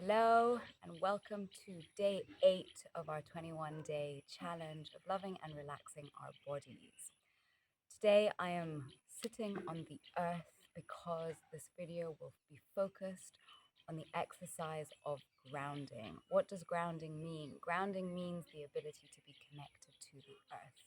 Hello, and welcome to day 8 of our 21-day challenge of loving and relaxing our bodies. Today, I am sitting on the earth because this video will be focused on the exercise of grounding. What does grounding mean? Grounding means the ability to be connected to the earth.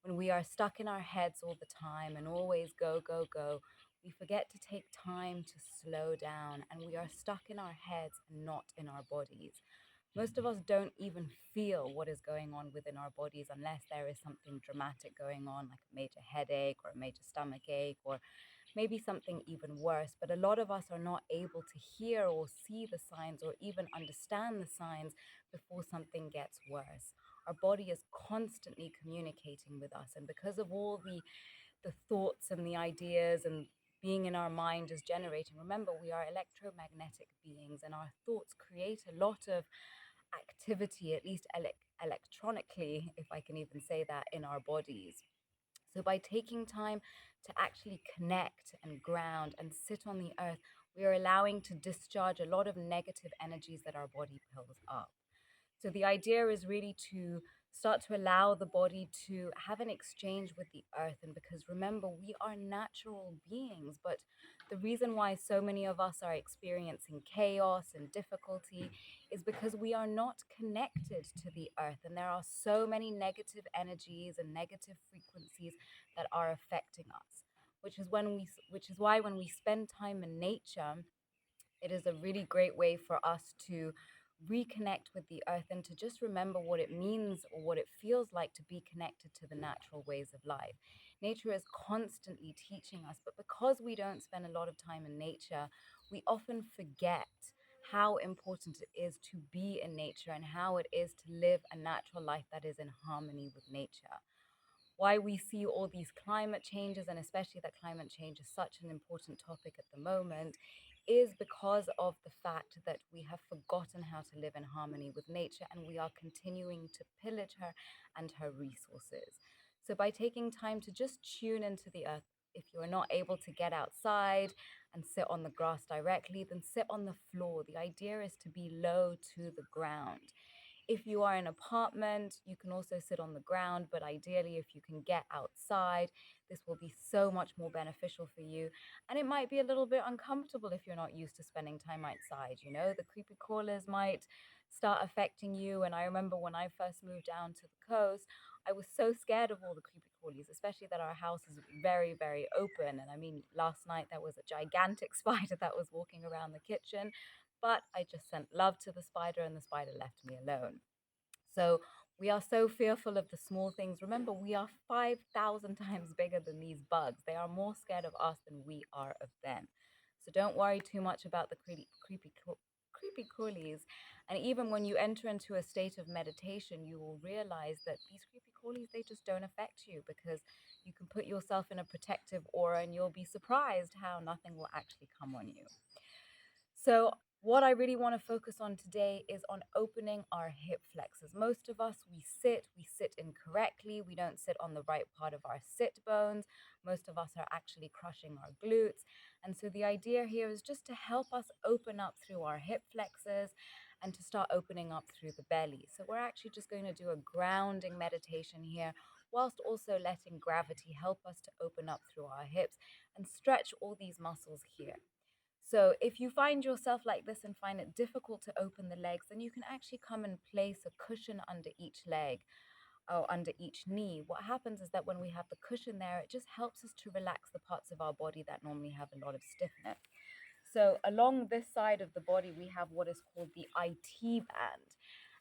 When we are stuck in our heads all the time and always go, go, go, we forget to take time to slow down and we are stuck in our heads and not in our bodies. Most of us don't even feel what is going on within our bodies unless there is something dramatic going on, like a major headache or a major stomach ache, or maybe something even worse. But a lot of us are not able to hear or see the signs or even understand the signs before something gets worse. Our body is constantly communicating with us. And because of all the thoughts and the ideas and being in our mind is generating, remember, we are electromagnetic beings and our thoughts create a lot of activity, at least electronically, if I can even say that, in our bodies. So, by taking time to actually connect and ground and sit on the earth, we are allowing to discharge a lot of negative energies that our body pulls up. So the idea is really to start to allow the body to have an exchange with the earth. And because remember, we are natural beings, but the reason why so many of us are experiencing chaos and difficulty is because we are not connected to the earth. And there are so many negative energies and negative frequencies that are affecting us. Which is why when we spend time in nature, it is a really great way for us to reconnect with the earth and to just remember what it means or what it feels like to be connected to the natural ways of life. Nature is constantly teaching us, but because we don't spend a lot of time in nature, we often forget how important it is to be in nature and how it is to live a natural life that is in harmony with nature. Why we see all these climate changes, and especially that climate change is such an important topic at the moment, is because of the fact that we have forgotten how to live in harmony with nature and we are continuing to pillage her and her resources. So, by taking time to just tune into the earth, if you are not able to get outside and sit on the grass directly, then sit on the floor. The idea is to be low to the ground. If you are in an apartment, you can also sit on the ground, but ideally, if you can get outside, this will be so much more beneficial for you. And it might be a little bit uncomfortable if you're not used to spending time outside. You know, the creepy crawlers might start affecting you. And I remember when I first moved down to the coast, I was so scared of all the creepy crawlies, especially that our house is very, very open. And I mean, last night there was a gigantic spider that was walking around the kitchen, but I just sent love to the spider and the spider left me alone. So we are so fearful of the small things. Remember, we are 5,000 times bigger than these bugs. They are more scared of us than we are of them. So don't worry too much about the creepy crawlies. And even when you enter into a state of meditation, you will realize that these creepy crawlies, they just don't affect you because you can put yourself in a protective aura and you'll be surprised how nothing will actually come on you. So, what I really want to focus on today is on opening our hip flexors. Most of us, we sit incorrectly. We don't sit on the right part of our sit bones. Most of us are actually crushing our glutes. And so, the idea here is just to help us open up through our hip flexors and to start opening up through the belly. So, we're actually just going to do a grounding meditation here, whilst also letting gravity help us to open up through our hips and stretch all these muscles here. So if you find yourself like this and find it difficult to open the legs, then you can actually come and place a cushion under each leg or under each knee. What happens is that when we have the cushion there, it just helps us to relax the parts of our body that normally have a lot of stiffness. So along this side of the body, we have what is called the IT band.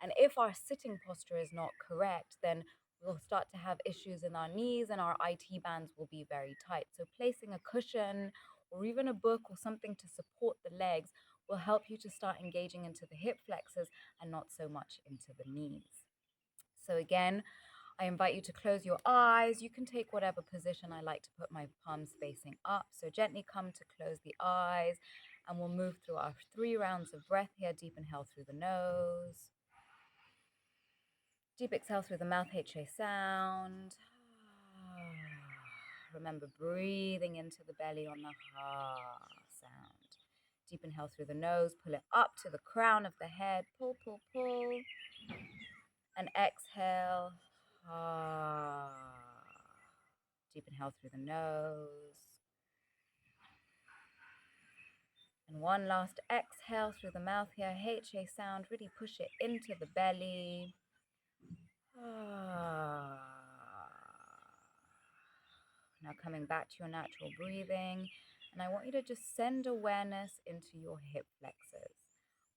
And if our sitting posture is not correct, then we'll start to have issues in our knees and our IT bands will be very tight. So placing a cushion or even a book or something to support the legs will help you to start engaging into the hip flexors and not so much into the knees. So again, I invite you to close your eyes. You can take whatever position. I like to put my palms facing up. So gently come to close the eyes and we'll move through our 3 rounds of breath here. Deep inhale through the nose. Deep exhale through the mouth, HA sound. Remember breathing into the belly on the ha sound. Deep inhale through the nose, pull it up to the crown of the head. Pull, pull, pull. And exhale. Ah. Deep inhale through the nose. And one last exhale through the mouth here. HA sound. Really push it into the belly. Ah. Now coming back to your natural breathing. And I want you to just send awareness into your hip flexors.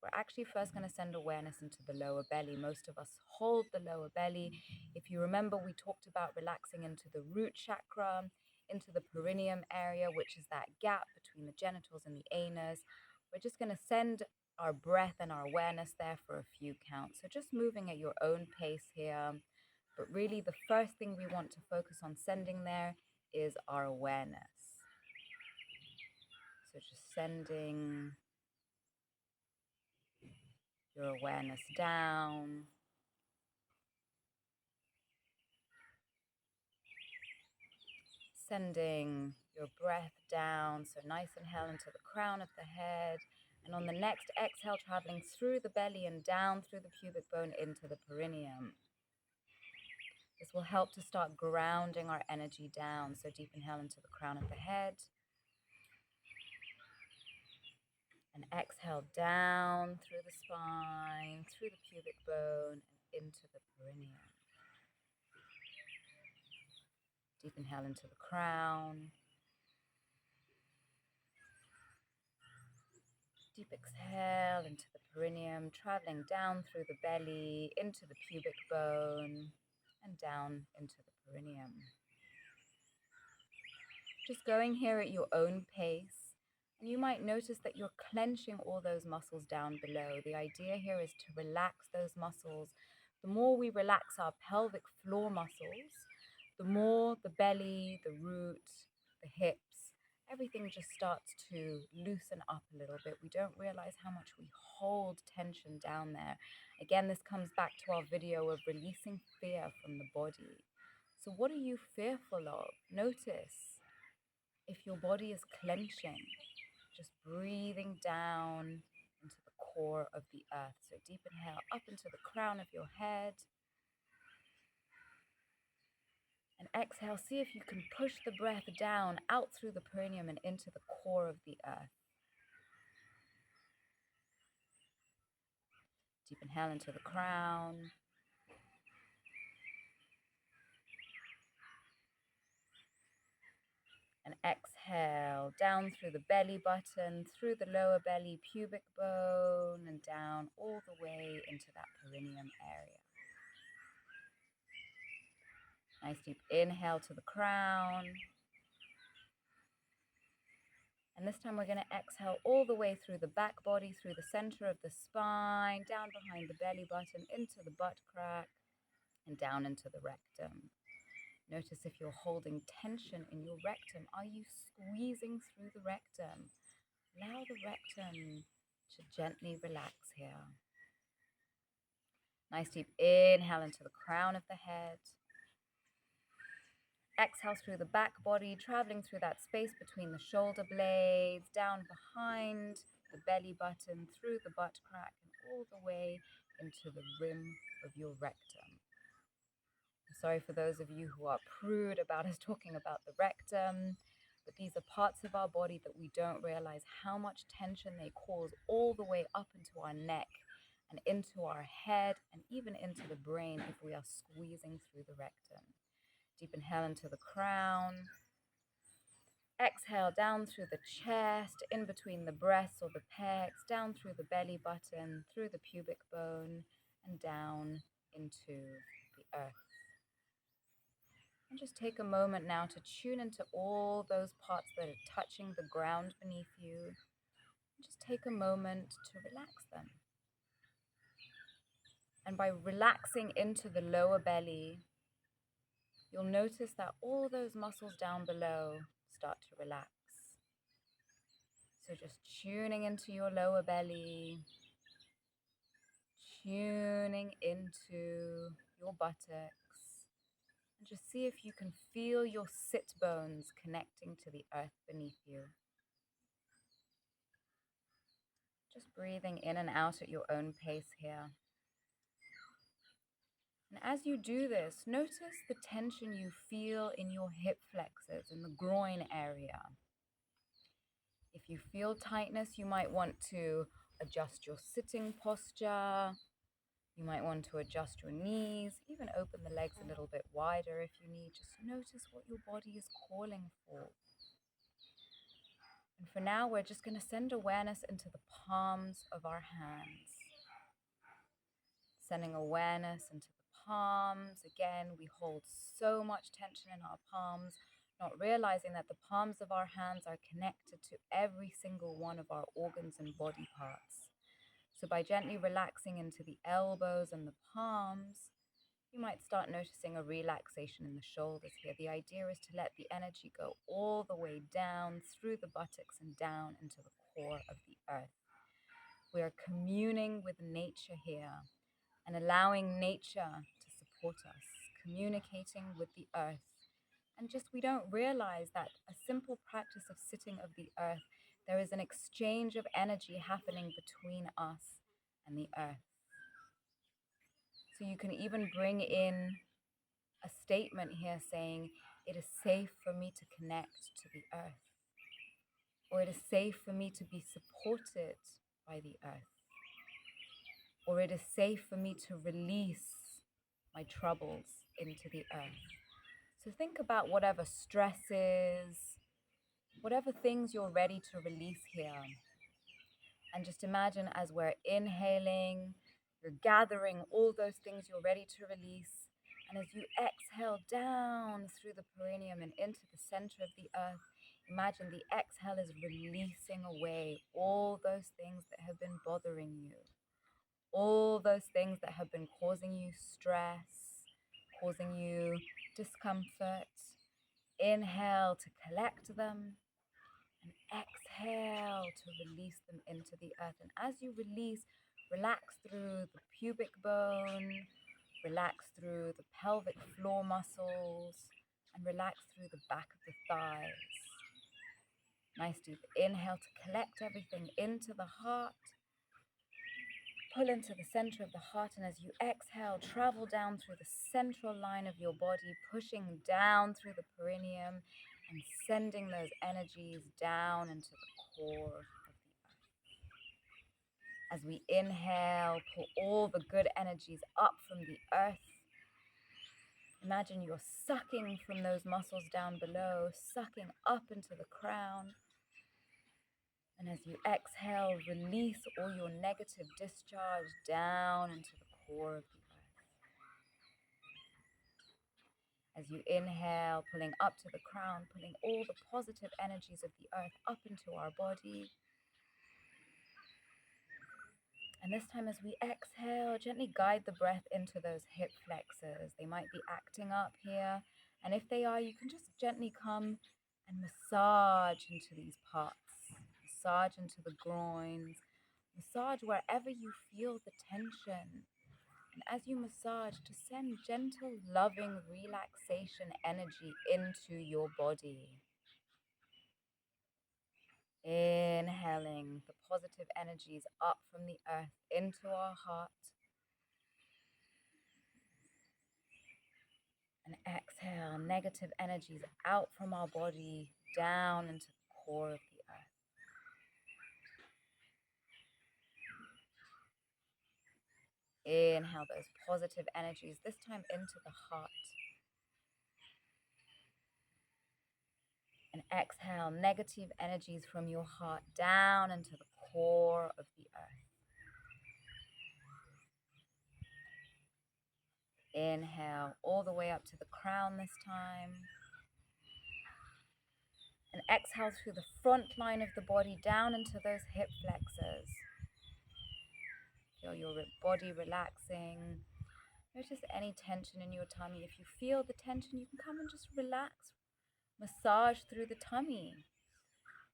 We're actually first going to send awareness into the lower belly. Most of us hold the lower belly. If you remember, we talked about relaxing into the root chakra, into the perineum area, which is that gap between the genitals and the anus. We're just going to send our breath and our awareness there for a few counts. So just moving at your own pace here. But really, the first thing we want to focus on sending there is our awareness. So just sending your awareness down. Sending your breath down. So nice inhale into the crown of the head. And on the next exhale, traveling through the belly and down through the pubic bone into the perineum. This will help to start grounding our energy down. So deep inhale into the crown of the head. And exhale down through the spine, through the pubic bone, and into the perineum. Deep inhale into the crown. Deep exhale into the perineum, traveling down through the belly, into the pubic bone, and down into the perineum. Just going here at your own pace. And you might notice that you're clenching all those muscles down below. The idea here is to relax those muscles. The more we relax our pelvic floor muscles, the more the belly, the root, the hips, everything just starts to loosen up a little bit. We don't realize how much we hold tension down there. Again, this comes back to our video of releasing fear from the body. So what are you fearful of? Notice if your body is clenching, just breathing down into the core of the earth. So deep inhale up into the crown of your head. And exhale, see if you can push the breath down out through the perineum and into the core of the earth. Deep inhale into the crown. And exhale down through the belly button, through the lower belly, pubic bone, and down all the way into that perineum area. Nice deep inhale to the crown. And this time we're going to exhale all the way through the back body, through the center of the spine, down behind the belly button, into the butt crack, and down into the rectum. Notice if you're holding tension in your rectum. Are you squeezing through the rectum? Allow the rectum to gently relax here. Nice deep inhale into the crown of the head. Exhale through the back body, traveling through that space between the shoulder blades, down behind the belly button, through the butt crack, and all the way into the rim of your rectum. I'm sorry for those of you who are prude about us talking about the rectum, but these are parts of our body that we don't realize how much tension they cause all the way up into our neck and into our head and even into the brain if we are squeezing through the rectum. Deep inhale into the crown. Exhale down through the chest, in between the breasts or the pecs, down through the belly button, through the pubic bone, and down into the earth. And just take a moment now to tune into all those parts that are touching the ground beneath you. Just take a moment to relax them. And by relaxing into the lower belly, you'll notice that all those muscles down below start to relax. So just tuning into your lower belly, tuning into your buttocks, and just see if you can feel your sit bones connecting to the earth beneath you. Just breathing in and out at your own pace here. And as you do this, notice the tension you feel in your hip flexors, in the groin area. If you feel tightness, you might want to adjust your sitting posture. You might want to adjust your knees, even open the legs a little bit wider if you need. Just notice what your body is calling for. And for now, we're just going to send awareness into the palms of our hands. Sending awareness into the palms. Again, we hold so much tension in our palms, not realizing that the palms of our hands are connected to every single one of our organs and body parts. So by gently relaxing into the elbows and the palms, you might start noticing a relaxation in the shoulders here. The idea is to let the energy go all the way down through the buttocks and down into the core of the earth. We are communing with nature here and allowing nature to support us, communicating with the earth. And just we don't realize that a simple practice of sitting of the earth, there is an exchange of energy happening between us and the earth. So you can even bring in a statement here saying, it is safe for me to connect to the earth, or it is safe for me to be supported by the earth, or it is safe for me to release my troubles into the earth. So think about whatever stresses, whatever things you're ready to release here. And just imagine as we're inhaling, you're gathering all those things you're ready to release. And as you exhale down through the perineum and into the center of the earth, imagine the exhale is releasing away all those things that have been bothering you, all those things that have been causing you stress, causing you discomfort. Inhale to collect them and exhale to release them into the earth. And as you release, relax through the pubic bone, relax through the pelvic floor muscles, and relax through the back of the thighs. Nice deep inhale to collect everything into the heart. Pull into the center of the heart, and as you exhale, travel down through the central line of your body, pushing down through the perineum and sending those energies down into the core of the earth. As we inhale, pull all the good energies up from the earth. Imagine you're sucking from those muscles down below, sucking up into the crown. And as you exhale, release all your negative discharge down into the core of the earth. As you inhale, pulling up to the crown, pulling all the positive energies of the earth up into our body. And this time as we exhale, gently guide the breath into those hip flexors. They might be acting up here. And if they are, you can just gently come and massage into these parts. Massage into the groins. Massage wherever you feel the tension. And as you massage, to send gentle, loving relaxation energy into your body. Inhaling the positive energies up from the earth into our heart. And exhale negative energies out from our body down into the core of the earth. Inhale those positive energies, this time into the heart. And exhale negative energies from your heart down into the core of the earth. Inhale all the way up to the crown this time. And exhale through the front line of the body down into those hip flexors. Feel your body relaxing. Notice any tension in your tummy. If you feel the tension, you can come and just relax. Massage through the tummy.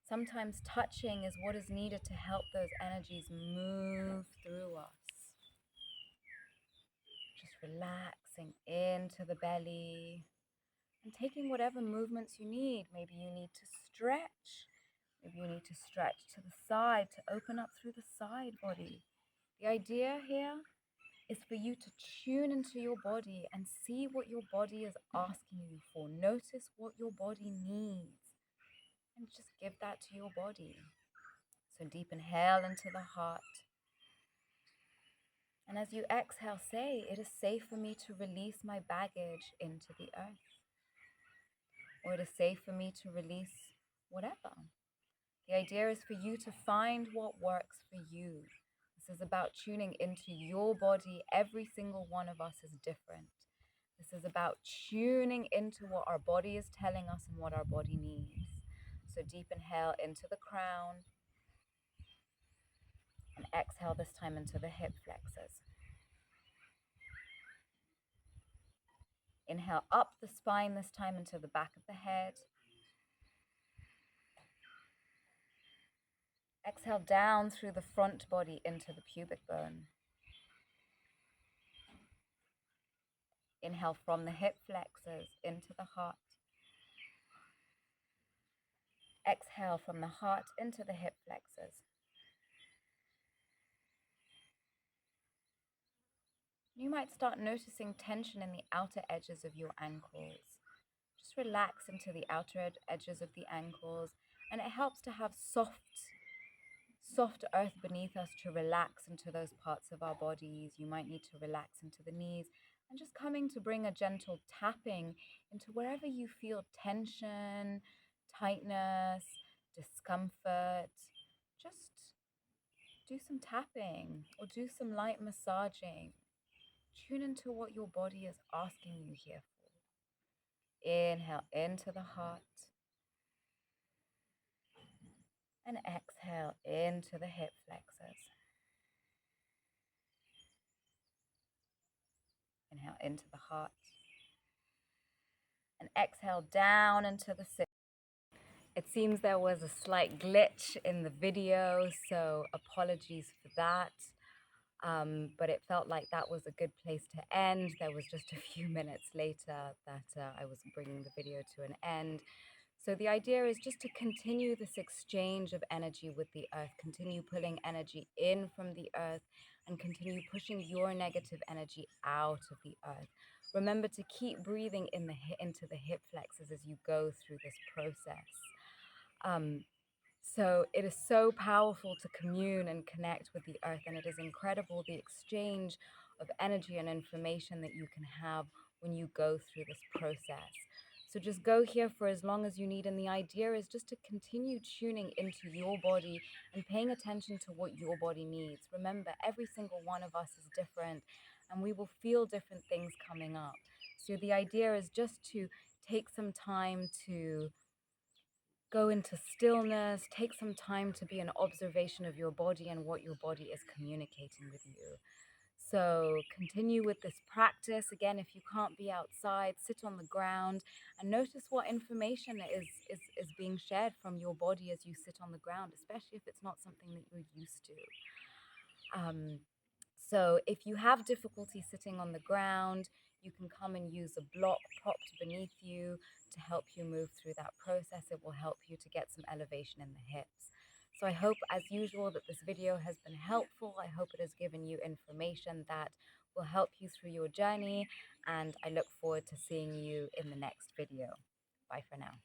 Sometimes touching is what is needed to help those energies move through us. Just relaxing into the belly and taking whatever movements you need. Maybe you need to stretch. Maybe you need to stretch to the side to open up through the side body. The idea here is for you to tune into your body and see what your body is asking you for. Notice what your body needs and just give that to your body. So deep inhale into the heart. And as you exhale, say, it is safe for me to release my baggage into the earth. Or it is safe for me to release whatever. The idea is for you to find what works for you. This is about tuning into your body. Every single one of us is different. This is about tuning into what our body is telling us and what our body needs. So deep inhale into the crown and exhale this time into the hip flexors. Inhale up the spine this time into the back of the head. Exhale down through the front body into the pubic bone. Inhale from the hip flexors into the heart. Exhale from the heart into the hip flexors. You might start noticing tension in the outer edges of your ankles. Just relax into the outer edges of the ankles, and it helps to have soft earth beneath us to relax into those parts of our bodies. You might need to relax into the knees and just coming to bring a gentle tapping into wherever you feel tension, tightness, discomfort. Just do some tapping or do some light massaging. Tune into what your body is asking you here for. Inhale into the heart and exhale into the hip flexors. Inhale into the heart and exhale down into the sit. It seems there was a slight glitch in the video, so apologies for that. But it felt like that was a good place to end. There was just a few minutes later that I was bringing the video to an end. So the idea is just to continue this exchange of energy with the earth, continue pulling energy in from the earth and continue pushing your negative energy out of the earth. Remember to keep breathing into the hip flexors as you go through this process. So it is so powerful to commune and connect with the earth, and it is incredible the exchange of energy and information that you can have when you go through this process. So just go here for as long as you need, and the idea is just to continue tuning into your body and paying attention to what your body needs. Remember, every single one of us is different, and we will feel different things coming up. So the idea is just to take some time to go into stillness, take some time to be in observation of your body and what your body is communicating with you. So continue with this practice. Again, if you can't be outside, sit on the ground and notice what information is being shared from your body as you sit on the ground, especially if it's not something that you're used to. So if you have difficulty sitting on the ground, you can come and use a block propped beneath you to help you move through that process. It will help you to get some elevation in the hips. So I hope, as usual, that this video has been helpful. I hope it has given you information that will help you through your journey, and I look forward to seeing you in the next video. Bye for now.